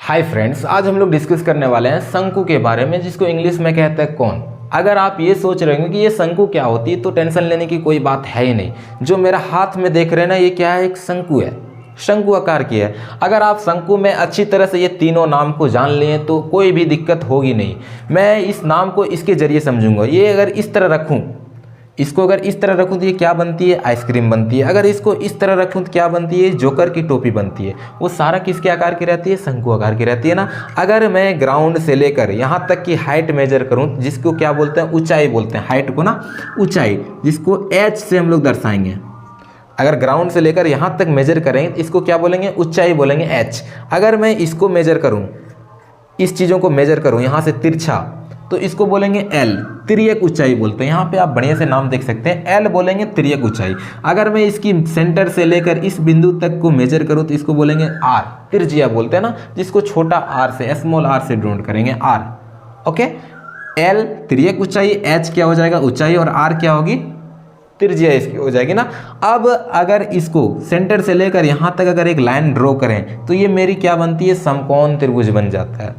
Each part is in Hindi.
हाय फ्रेंड्स, आज हम लोग डिस्कस करने वाले हैं शंकु के बारे में, जिसको इंग्लिश में कहते हैं कोन। अगर आप ये सोच रहे हो कि ये शंकु क्या होती है तो टेंशन लेने की कोई बात है ही नहीं। जो मेरा हाथ में देख रहे हैं ना, ये क्या है? एक शंकु है, शंकु आकार की है। अगर आप शंकु में अच्छी तरह से ये तीनों नाम को जान लें तो कोई भी दिक्कत होगी नहीं। मैं इस नाम को इसके जरिए समझूंगा। ये अगर इस तरह रखूँ, इसको अगर इस तरह रखूँ तो ये क्या बनती है? आइसक्रीम बनती है। अगर इसको इस तरह रखूँ तो क्या बनती है? जोकर की टोपी बनती है। वो सारा किसके आकार की रहती है? शंकु आकार की रहती है ना। अगर मैं ग्राउंड से लेकर यहाँ तक की हाइट मेजर करूँ, जिसको क्या बोलते हैं? ऊंचाई बोलते हैं हाइट को ना, ऊंचाई, जिसको एच से हम लोग दर्शाएंगे। अगर ग्राउंड से लेकर यहाँ तक मेजर करें, इसको क्या बोलेंगे? ऊंचाई बोलेंगे, एच। अगर मैं इसको मेजर करूँ, इस चीज़ों को मेजर करूँ यहाँ से तिरछा, तो इसको बोलेंगे एल, तिर्यक ऊंचाई बोलते हैं। यहाँ पे आप बढ़िया से नाम देख सकते हैं, एल बोलेंगे तिर्यक ऊंचाई। अगर मैं इसकी सेंटर से लेकर इस बिंदु तक को मेजर करूँ तो इसको बोलेंगे आर, तिरजिया बोलते हैं ना, जिसको छोटा आर से, स्मॉल आर से डिनोट करेंगे, आर। ओके, एल तिर्यक ऊंचाई, एच क्या हो जाएगा? ऊंचाई, और आर क्या होगी? त्रिज्या इसकी हो जाएगी ना। अब अगर इसको सेंटर से लेकर यहाँ तक अगर एक लाइन ड्रॉ करें तो ये मेरी क्या बनती है? समकोण त्रिभुज बन जाता है,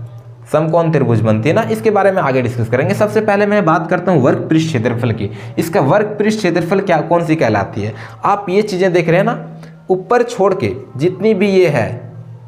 समकोण त्रिभुज बनती है ना। इसके बारे में आगे डिस्कस करेंगे। सबसे पहले मैं बात करता हूँ वर्ग पृष्ठ क्षेत्रफल की। इसका वर्ग पृष्ठ क्षेत्रफल क्या, कौन सी कहलाती है? आप ये चीज़ें देख रहे हैं ना, ऊपर छोड़ के जितनी भी ये है,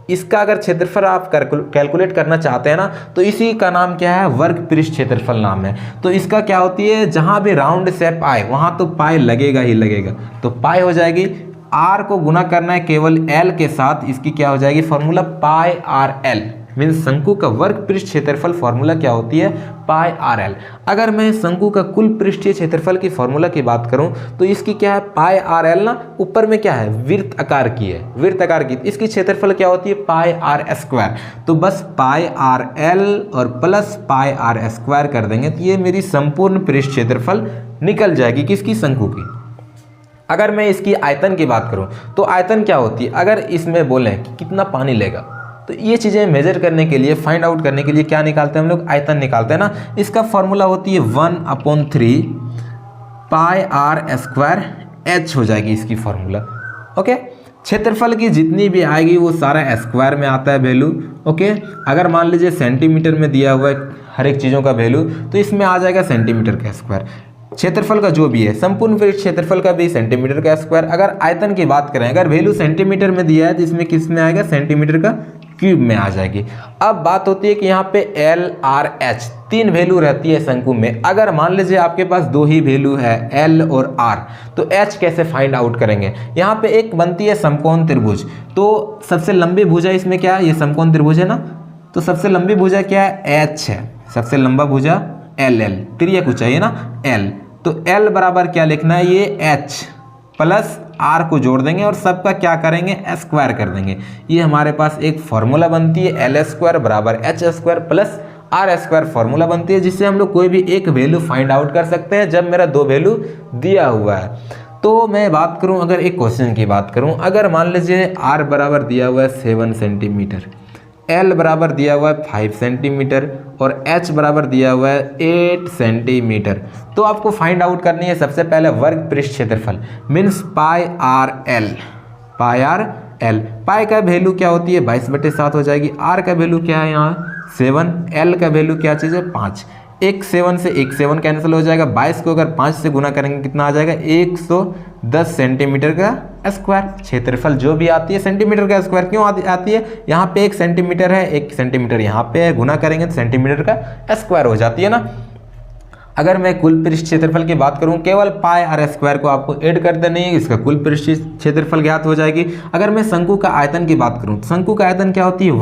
इसका अगर क्षेत्रफल आप कैलकुलेट करना चाहते हैं ना, तो इसी का नाम क्या है? वर्ग पृष्ठ क्षेत्रफल नाम है। तो इसका क्या होती है? जहाँ भी राउंड शेप आए वहाँ तो पाई लगेगा ही लगेगा। तो पाई हो जाएगी, आर को गुना करना है केवल एल के साथ, इसकी क्या हो जाएगी? फॉर्मूला पाई आर एल। मीन्स शंकु का वर्ग पृष्ठ क्षेत्रफल फॉर्मूला क्या होती है? पाई आर एल। अगर मैं शंकु का कुल पृष्ठीय क्षेत्रफल की फॉर्मूला की बात करूं तो इसकी क्या है? पाई आर एल ना, ऊपर में क्या है? वृत्त आकार की है, वृत्त आकार की। इसकी क्षेत्रफल क्या होती है? पाई आर स्क्वायर। तो बस पाई आर एल और प्लस पाई आर स्क्वायर कर देंगे तो ये मेरी संपूर्ण पृष्ठ क्षेत्रफल निकल जाएगी, किसकी? शंकु की। अगर मैं इसकी आयतन की बात करूं तो आयतन क्या होती है? अगर इसमें बोलें कि कितना पानी लेगा, तो ये चीज़ें मेजर करने के लिए, फाइंड आउट करने के लिए क्या निकालते हैं हम लोग? आयतन निकालते हैं ना। इसका फॉर्मूला होती है 1/3 पाई आर स्क्वायर एच हो जाएगी इसकी फॉर्मूला। ओके, क्षेत्रफल की जितनी भी आएगी वो सारा स्क्वायर में आता है वैल्यू। ओके, अगर मान लीजिए सेंटीमीटर में दिया हुआ है हर एक चीज़ों का वैल्यू, तो इसमें आ जाएगा सेंटीमीटर का स्क्वायर। क्षेत्रफल का जो भी है, संपूर्ण पृष्ठ क्षेत्रफल का भी सेंटीमीटर का स्क्वायर। अगर आयतन की बात करें, अगर वैल्यू सेंटीमीटर में दिया है तो इसमें किस में आएगा? सेंटीमीटर का क्यूब में आ जाएगी। अब बात होती है कि यहाँ पे एल आर एच तीन वैल्यू रहती है शंकु में। अगर मान लीजिए आपके पास दो ही वैल्यू है, एल और आर, तो एच कैसे फाइंड आउट करेंगे? यहाँ पे एक बनती है समकोण त्रिभुज। तो सबसे लंबी भुजा इसमें क्या है? ये समकोण त्रिभुज है ना, तो सबसे लंबी भुजा क्या है? एच है। सबसे लंबा भुजा एल, एल तिर्यक ऊंचाई है ना, एल। तो एल बराबर क्या लिखना है? ये एच प्लस आर को जोड़ देंगे और सबका क्या करेंगे? स्क्वायर कर देंगे। ये हमारे पास एक फॉर्मूला बनती है, एल स्क्वायर बराबर H square plus R square formula बनती है, जिससे हम लोग कोई भी एक वैल्यू फाइंड आउट कर सकते हैं जब मेरा दो वैल्यू दिया हुआ है। तो मैं बात करूं, अगर एक क्वेश्चन की बात करूं, अगर मान लीजिए आर बराबर दिया हुआ है 7 सेंटीमीटर, एल बराबर दिया हुआ है 5 सेंटीमीटर और एच बराबर दिया हुआ है 8 सेंटीमीटर, तो आपको फाइंड आउट करनी है सबसे पहले वर्ग पृष्ठ क्षेत्रफल। मीन्स पाई आर एल, पाई आर एल। पाई का वैल्यू क्या होती है? 22/7 हो जाएगी। आर का वैल्यू क्या है? यहाँ 7। एल का वैल्यू क्या चीज़ है? 5। एक 7 से एक 7 कैंसिल हो जाएगा। 22 को अगर 5 से गुना करेंगे कितना आ जाएगा? 110 सेंटीमीटर का स्क्वायर। क्षेत्रफल जो भी आती है सेंटीमीटर का स्क्वायर क्यों आती है? यहाँ पे 1 सेंटीमीटर है, 1 सेंटीमीटर यहाँ पे है, गुना करेंगे तो सेंटीमीटर का स्क्वायर हो जाती है ना। अगर मैं कुल पृष्ठ क्षेत्रफल की बात करूँ, केवल पाई आर स्क्वायर को आपको ऐड कर देनी है, इसका कुल पृष्ठ क्षेत्रफल ज्ञात हो जाएगी। अगर मैं शंकु का आयतन की बात करूँ तो शंकु का आयतन क्या होती है?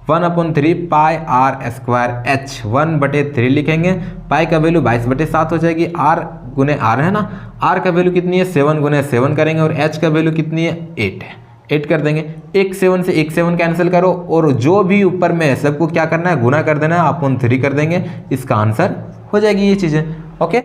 1/3 पाई आर स्क्वायर एच, 1/3 लिखेंगे। पाई का वैल्यू 22/7 हो जाएगी। आर गुने आर है ना, आर का वैल्यू कितनी है? 7 गुने 7 करेंगे और एच का वैल्यू कितनी है? 8 है। 8 कर देंगे। एक 7 से एक 7 कैंसिल करो और जो भी ऊपर में है सबको क्या करना है? गुना कर देना है, 3 कर देंगे। इसका आंसर हो जाएगी ये चीज़ें। ओके।